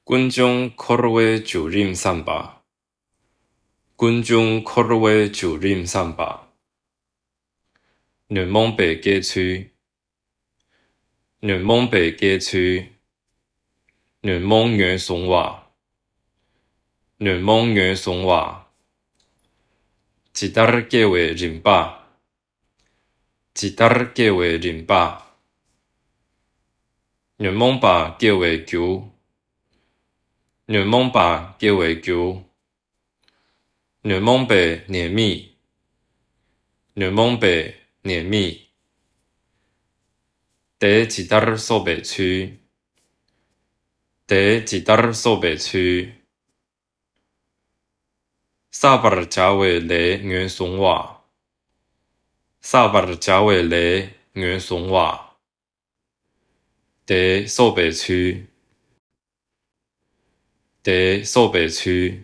军中考入就任三把，军中考入就任三把。南蒙北街区，南蒙北街区，南蒙原松话，南蒙原松话。一dar计划任把，一dar计划任把。南蒙把计划球，南蒙把计划球。南蒙北碾米，南蒙北碾米。第一dar苏北区，第一dar苏北区。沙巴尔加维雷原松话，沙巴尔加维雷原松话。第一苏北区，第一苏北区。